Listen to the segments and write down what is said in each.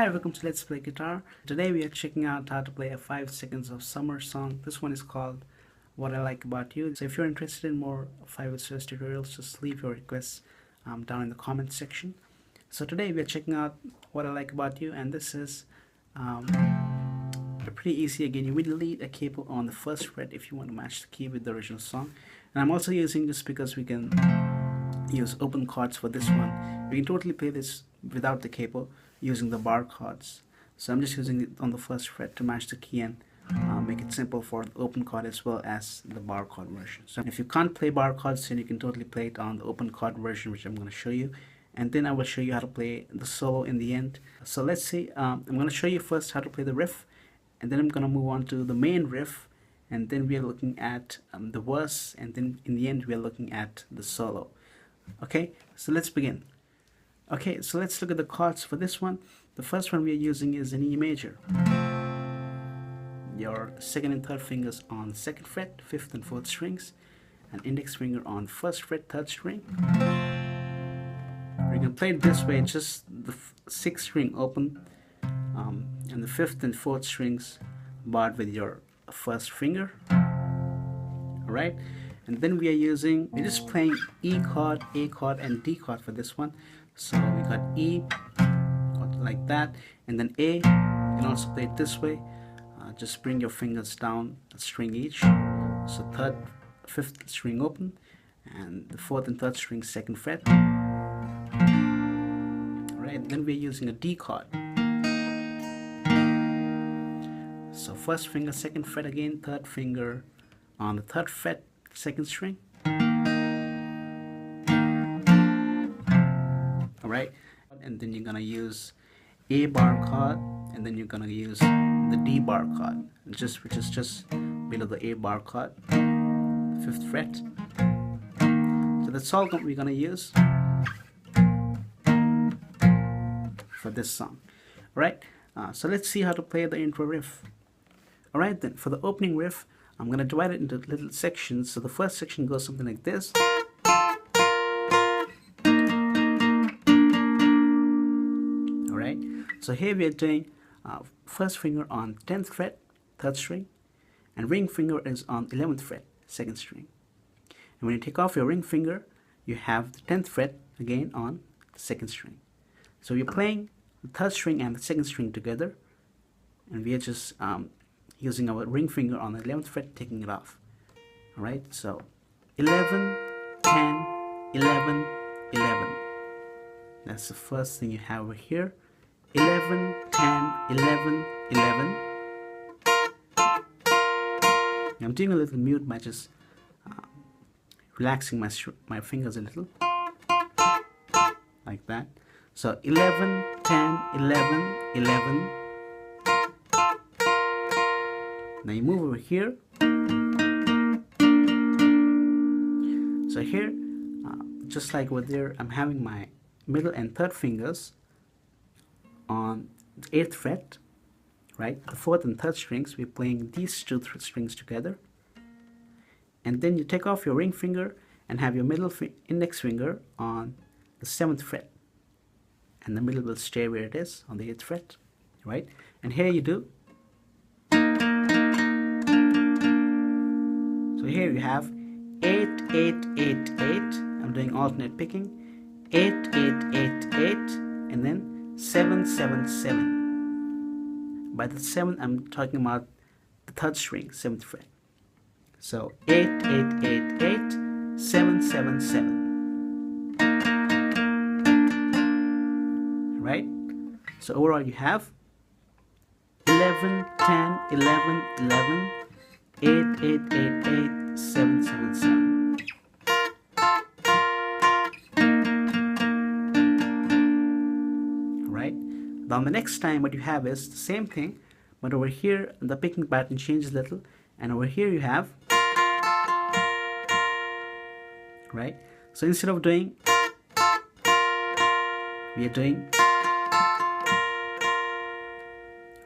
Hi, welcome to Let's Play Guitar. Today we are checking out how to play a 5 seconds of summer song. This one is called What I Like About You. So if you're interested in more 5 SOS tutorials, just leave your requests down in the comment section. So today we are checking out What I Like About You, and this is pretty easy. Again, you will need a cable on the first fret if you want to match the key with the original song. And I'm also using this because we can use open chords for this one. We can totally play this without the cable using the bar chords. So I'm just using it on the first fret to match the key and make it simple for the open chord as well as the bar chord version. So if you can't play bar chords, then you can totally play it on the open chord version, which I'm going to show you. And then I will show you how to play the solo in the end. So let's see, I'm going to show you first how to play the riff, and then I'm going to move on to the main riff, and then we are looking at the verse, and then in the end we are looking at the solo. Okay, so let's begin. Okay, so let's look at the chords for this one. The first one we are using is an E major. Your second and third fingers on second fret, fifth and fourth strings, and index finger on first fret, third string. You can play it this way, just the sixth string open, and the fifth and fourth strings barred with your first finger. Alright, and then we're just playing E chord, A chord, and D chord for this one. So we got E like that, and then A. You can also play it this way. Just bring your fingers down a string each. So third, fifth string open, and the fourth and third string second fret. Alright, then we're using a D chord. So first finger, second fret again, third finger on the third fret, second string. Alright, and then you're gonna use A bar chord, and then you're gonna use the D bar chord, which is just below the A bar chord, fifth fret. So that's all we're gonna use for this song. Alright, so let's see how to play the intro riff. Alright, then for the opening riff, I'm gonna divide it into little sections. So the first section goes something like this. Alright, so here we are doing first finger on 10th fret, third string, and ring finger is on 11th fret, second string. And when you take off your ring finger, you have the 10th fret again on the second string. So you're playing the third string and the second string together, and we are just using our ring finger on the 11th fret, taking it off. Alright, so 11, 10, 11, 11. That's the first thing you have over here. 11, 10, 11, 11. I'm doing a little mute by just relaxing my fingers a little, like that. So 11, 10, 11, 11. Now you move over here. So here, just like over there, I'm having my middle and third fingers on the 8th fret, right? The fourth and third strings, we're playing these two strings together. And then you take off your ring finger and have your middle index finger on the 7th fret. And the middle will stay where it is on the 8th fret, right? And here you do. So here you have 8, 8, 8, 8. I'm doing alternate picking. 8, 8, 8, 8, and then 7, 7, 7. By the 7, I'm talking about the third string, 7th fret. So 8, 8, 8, 8, 7, 7, 7. Right? So overall you have 11, 10, 11, 11, 8, 8, 8, 8, 7, 7, 7. Right? Now the next time what you have is the same thing, but over here the picking pattern changes a little, and over here you have, right? So instead of doing, we are doing,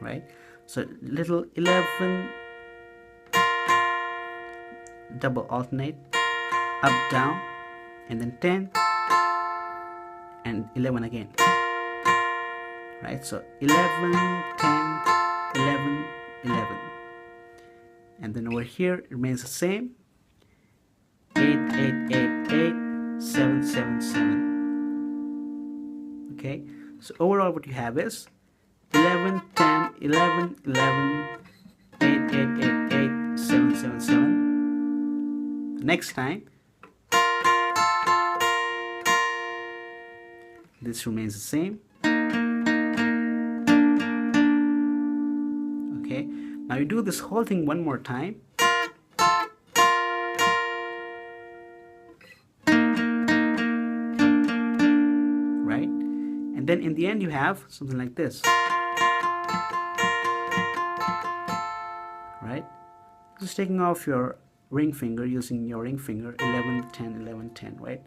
right? So little 11, double alternate, up, down, and then 10, and 11 again. right? So 11, 10, 11, 11. And then over here it remains the same. 8, 8, 8, 8, 7, 7, 7. Okay, so overall what you have is 11, 10, 11, 11, 8, 8, 8, 8, 7, 7, 7. Next time, this remains the same. Okay, now you do this whole thing one more time. Right? And then in the end you have something like this. Right? Just taking off your ring finger, using your ring finger, 11, 10, 11, 10, right?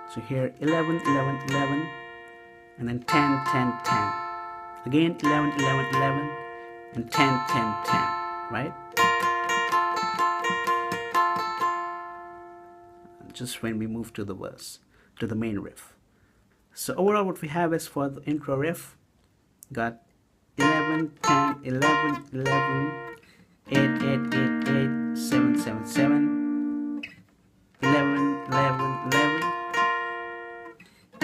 So here 11, 11, 11, and then 10, 10, 10. Again 11, 11, 11, and 10, 10, 10, right? Just when we move to the verse, to the main riff. So overall what we have is for the intro riff, got 11, 10, 11, 11, 8, 8, 8, 8, 7, 7, 7, 11, 11, 11,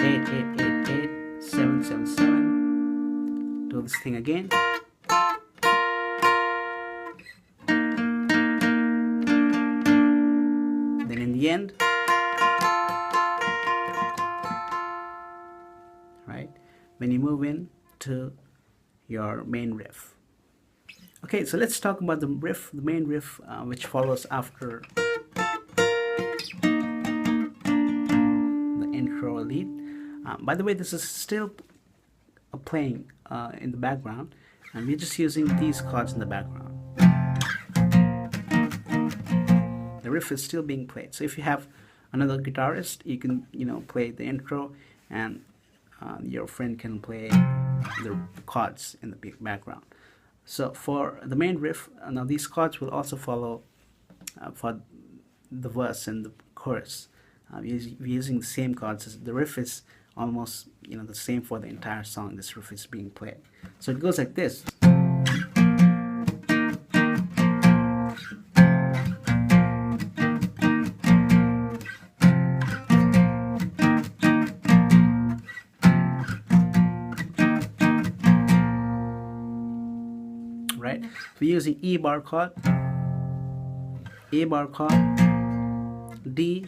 8, 8, 8, 8, 7, 7, 7. Do this thing again. Then in the end, right, when you move in to your main riff. Okay, so let's talk about the riff, the main riff, which follows after the intro lead. By the way, this is still playing in the background, and we're just using these chords in the background. The riff is still being played. So if you have another guitarist, you can, play the intro, and your friend can play the chords in the background. So for the main riff, now these chords will also follow for the verse and the chorus. We're using the same chords. The riff is almost the same for the entire song. This riff is being played. So it goes like this. Right? We're using E bar chord, A bar chord, D,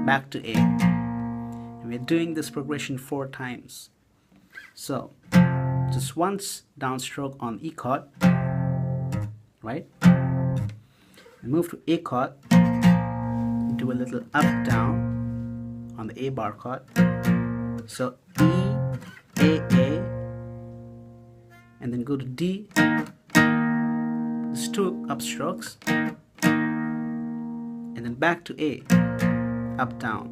back to A. And we're doing this progression 4 times. So just once downstroke on E chord, right? And move to A chord, do a little up down on the A bar chord. So E, A, and then go to D. There's 2 upstrokes, and then back to A, up down,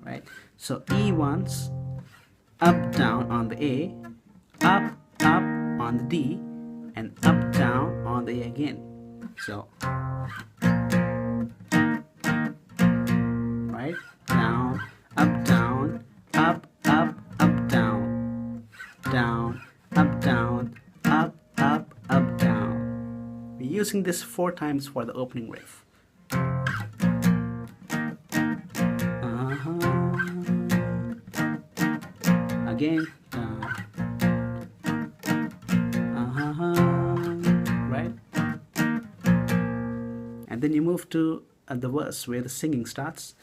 right? So E once, up down on the A, up on the D, and up down on the A again. So right, down, up down, up down, down, up down, up down. We're using this 4 times for the opening riff. Again, right? And then you move to the verse where the singing starts.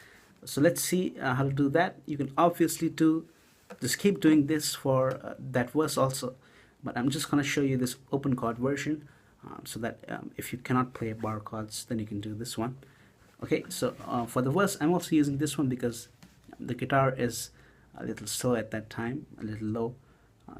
So let's see how to do that. You can obviously just keep doing this for that verse also, but I'm just going to show you this open chord version, so that if you cannot play bar chords, then you can do this one. Okay, so for the verse, I'm also using this one because the guitar is a little slow at that time, a little low,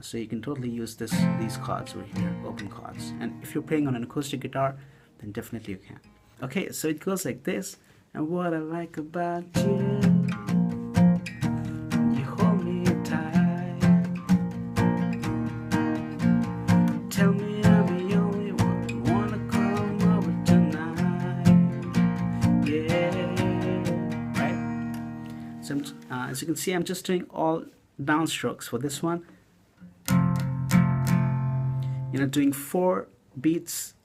so you can totally use these chords over here, open chords. And if you're playing on an acoustic guitar, then definitely you can. Okay, so it goes like this. And what I like about you, you hold me tight. Tell me I'm the only one, wanna come over tonight. Yeah, right? So as you can see, I'm just doing all downstrokes for this one. Doing 4 beats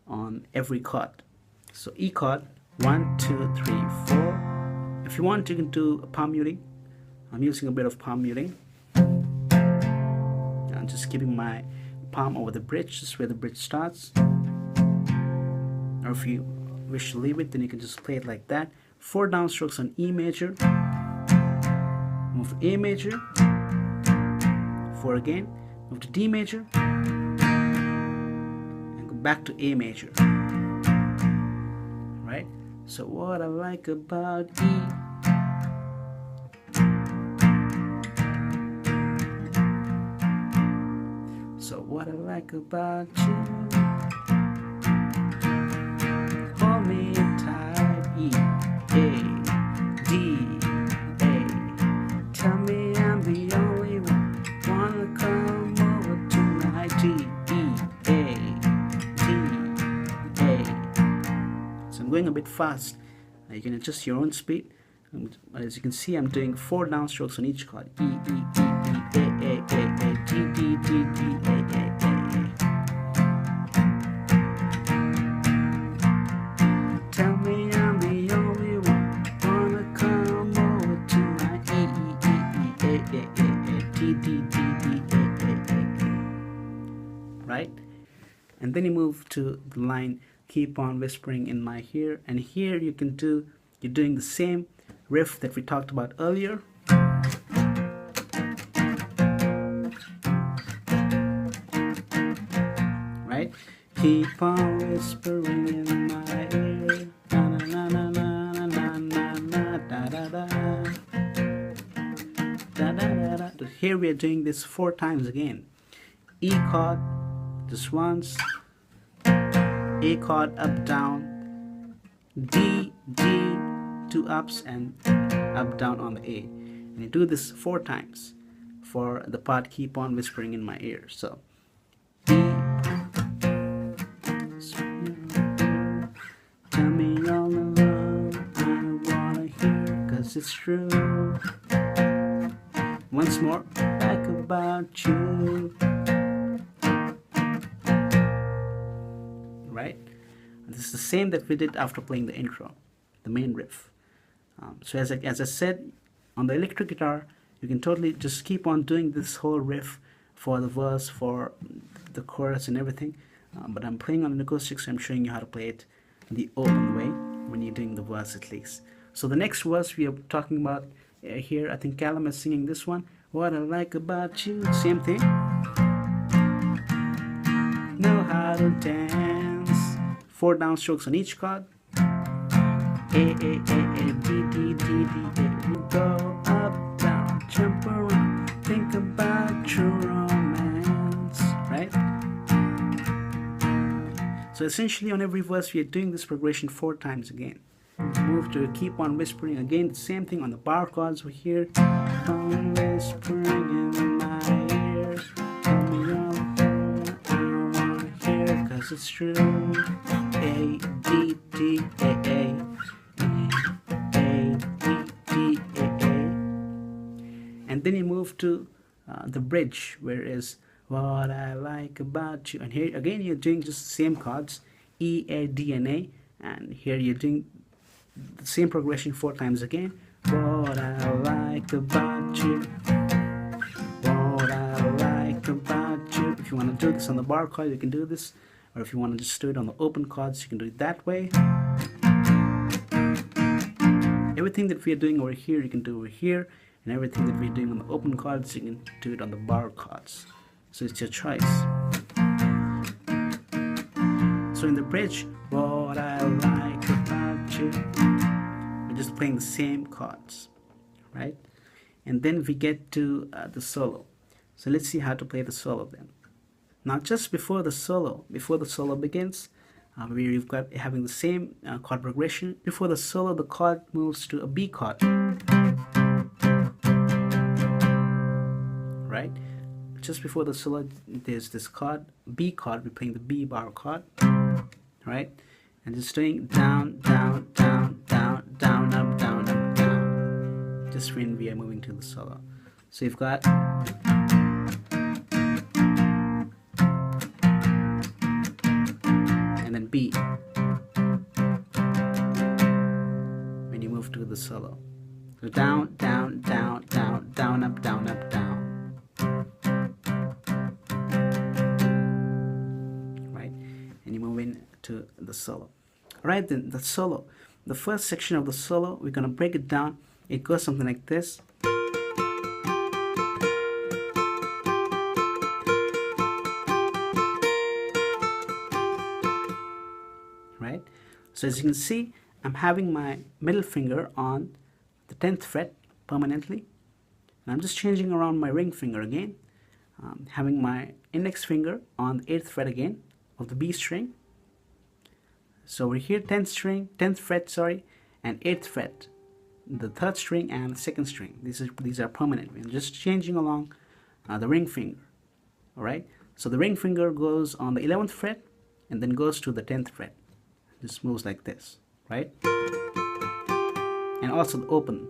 on every chord. So E chord, 1, 2, 3, 4. If you want, you can do a palm muting. I'm using a bit of palm muting. I'm just keeping my palm over the bridge, just where the bridge starts. Or if you wish to leave it, then you can just play it like that. 4 downstrokes on E major. Move to A major. 4 again. Move to D major. And go back to A major. Right? So what I like about E. So what I like about you. Hold me tight. E, A, D, A. Tell me I'm the only one. Wanna come over tonight. G, E, A, D, A. So I'm going a bit fast. You can adjust your own speed. As you can see, I'm doing 4 downstrokes on each chord. E, E, E, E, A, A, A, A, D, D, D, D, A, A, A, A. Tell me I'm the only one. Wanna come over tonight. E, E, E, E, A, A, A, A, D, D, D, D, A, A, A, A. Right? And then you move to the line, keep on whispering in my ear. And here you can do, you're doing the same riff that we talked about earlier. Right? Keep on whispering in my ear. Na na na na na na na na da da da. Da da da da. Here we are doing this 4 times again. E chord, just once. A chord, up, down. D, D, 2 ups and up, down on the A. And you do this 4 times for the part keep on whispering in my ear. So E, tell me all the love I wanna hear, 'cause it's true. Once more, like about you. Right? This is the same that we did after playing the intro, the main riff. So as I said, on the electric guitar, you can totally just keep on doing this whole riff for the verse, for the chorus and everything. But I'm playing on an acoustic, so I'm showing you how to play it the open way when you're doing the verse at least. So the next verse we are talking about here, I think Callum is singing this one. What I like about you, same thing. Know how to dance. 4 downstrokes on each chord. A, A, A, A, D, D, D, D, A. We go up, down, jump around, think about your romance, right? So essentially on every verse we are doing this progression 4 times again. Move to keep on whispering again, the same thing on the bar chords we hear. On whispering in my ear, tell me all the I wanna hear, 'cause it's true. A, D, D, A, A. And then you move to the bridge, where is what I like about you. And here again you're doing just the same chords, E, A, D, and A. And here you're doing the same progression 4 times again. What I like about you. What I like about you. If you want to do this on the bar chord, you can do this. Or if you want to just do it on the open chords, you can do it that way. Everything that we are doing over here, you can do over here. And everything that we're doing on the open chords, you can do it on the bar chords. So it's your choice. So in the bridge, what I like about you, we're just playing the same chords, right? And then we get to the solo. So let's see how to play the solo then. Now just before the solo begins, we've got having the same chord progression. Before the solo, the chord moves to a B chord. Right? Just before the solo, there's this chord, B chord. We're playing the B bar chord, right? And just doing down, down, down, down, down, up, down, up, down. just when we are moving to the solo. So you've got and then B when you move to the solo. So down, down, down, down, down, up, down, up, down. Right? And you move into the solo. Right then, the solo. The first section of the solo, we're going to break it down. It goes something like this. Right? So as you can see, I'm having my middle finger on the 10th fret permanently. And I'm just changing around my ring finger again. Having my index finger on the 8th fret again of the B string. So we're here 10th fret, sorry, and 8th fret, the 3rd string and the 2nd string. These are permanent. We're just changing along the ring finger. All right. So the ring finger goes on the 11th fret and then goes to the 10th fret. Just moves like this, right? And also the open.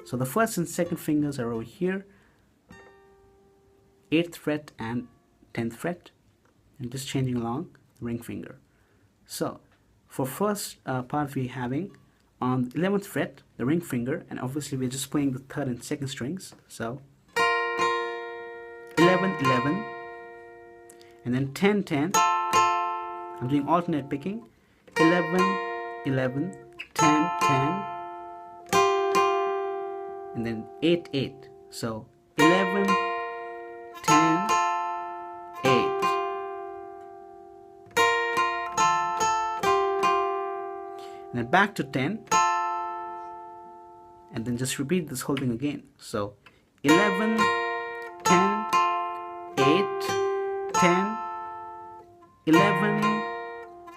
So the 1st and 2nd fingers are over here, 8th fret and 10th fret. And just changing along the ring finger. So for first part we're having on the 11th fret the ring finger, and obviously we're just playing the 3rd and 2nd strings. So 11, 11, and then 10, 10. I'm doing alternate picking. 11, 11, 10, 10, and then 8, 8. So 11, 10, 8. And then back to 10, and then just repeat this whole thing again. So 11, 10, 8, 10, 11,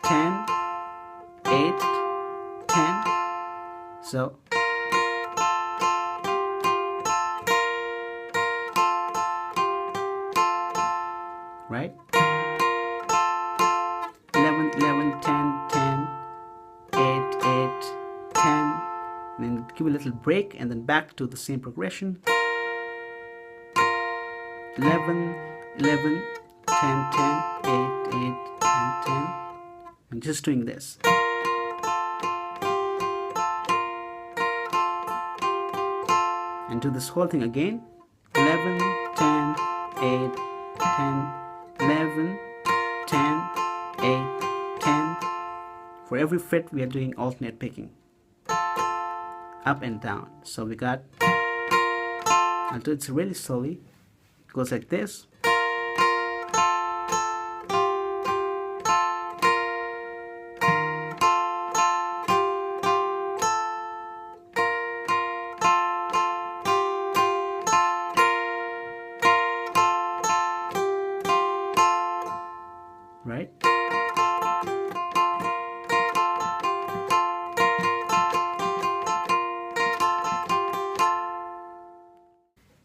10, 8, 10. So right? 11, 11, 10, 10. 8, 8, 10, and then give a little break and then back to the same progression. 11, 11, 10, 10, 8, 8, 10, 10. I'm just doing this. And do this whole thing again. 11, 10, 8, 10, 11, 10, 8, 10. For every fret we are doing alternate picking, up and down. So we got, I'll do it really slowly. It goes like this. Right?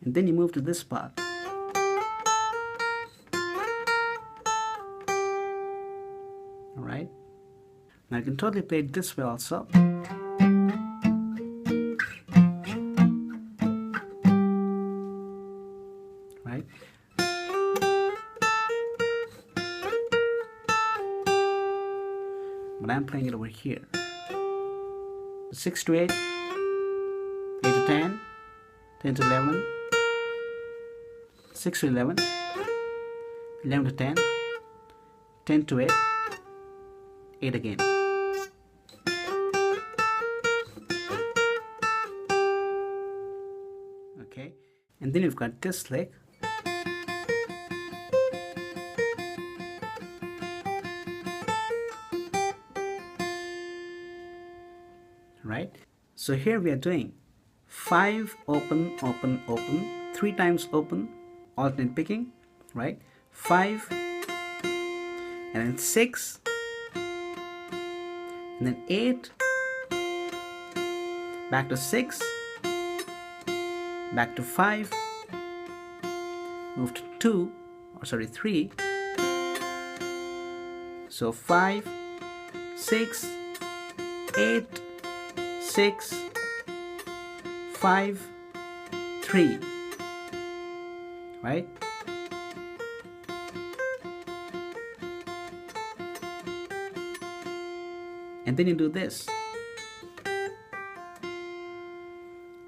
And then you move to this part. Alright? Now you can totally play it this way also. Right? But I'm playing it over here. 6 to 8, 8 to 10, 10 to 11, 6 to 11, 11 to 10, 10 to 8, 8 again. Okay, and then you've got this leg. Right? So here we are doing 5 open, open, open, 3 times open, alternate picking, right? 5, and then 6, and then 8, back to 6, back to 5, move to 2, or sorry 3, so 5, 6, 8, 6, 5, 3, right? And then you do this.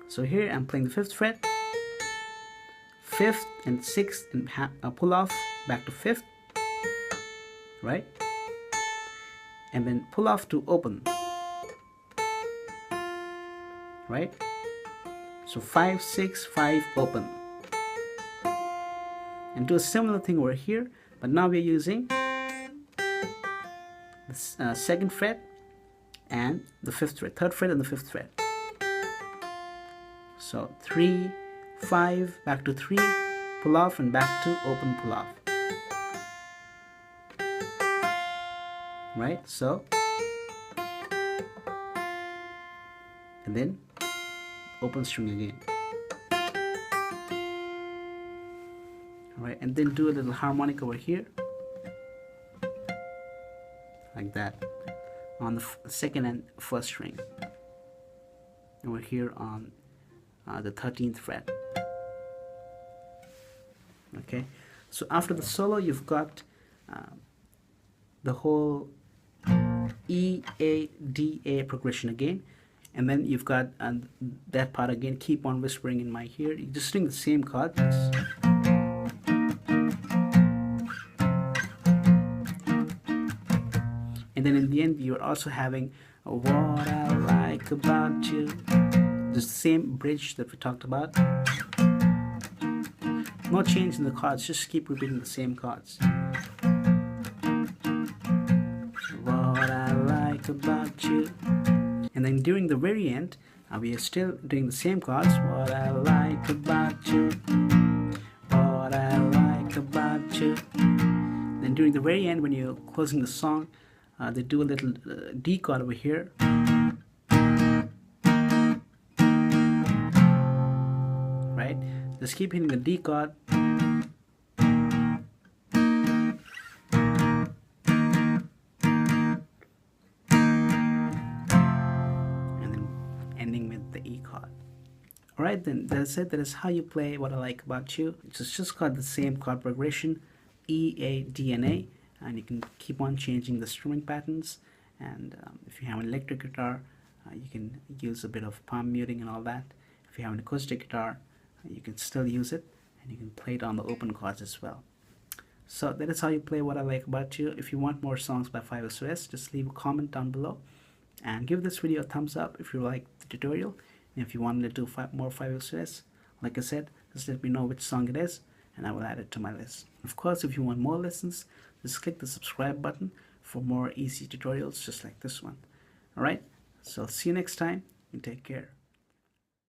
So here I'm playing the 5th fret, 5th and 6th, and pull off back to 5th, right? And then pull off to open, right? So 5, 6, 5, open. And do a similar thing over here, but now we're using the 2nd fret and the 5th fret, 3rd fret and the 5th fret. So 3, 5, back to 3, pull off, and back to open, pull off. Right? So, and then open string again. Alright, and then do a little harmonic over here, like that, on the 2nd and 1st string. Over here on the 13th fret. Okay, so after the solo, you've got the whole E, A, D, A progression again, and then you've got that part again. Keep on whispering in my ear. You just sing the same chords. And then in the end, you're also having what I like about you. The same bridge that we talked about. No change in the chords, just keep repeating the same chords. What I like about you. And then during the very end, we are still doing the same chords. What I like about you. What I like about you. Then during the very end, when you're closing the song, they do a little D chord over here. Right? Just keep hitting the D chord. And then ending with the E chord. Alright, then that's it. That is how you play What I Like About You. It's just got the same chord progression, E, A, D, and A. And you can keep on changing the strumming patterns. And if you have an electric guitar, you can use a bit of palm muting and all that. If you have an acoustic guitar, you can still use it, and you can play it on the open chords as well. So that is how you play What I Like About You. If you want more songs by 5SOS, just leave a comment down below and give this video a thumbs up if you like the tutorial. And if you wanted to do more 5SOS, like I said, just let me know which song it is and I will add it to my list. Of course, if you want more lessons, just click the subscribe button for more easy tutorials just like this one. Alright, so see you next time and take care.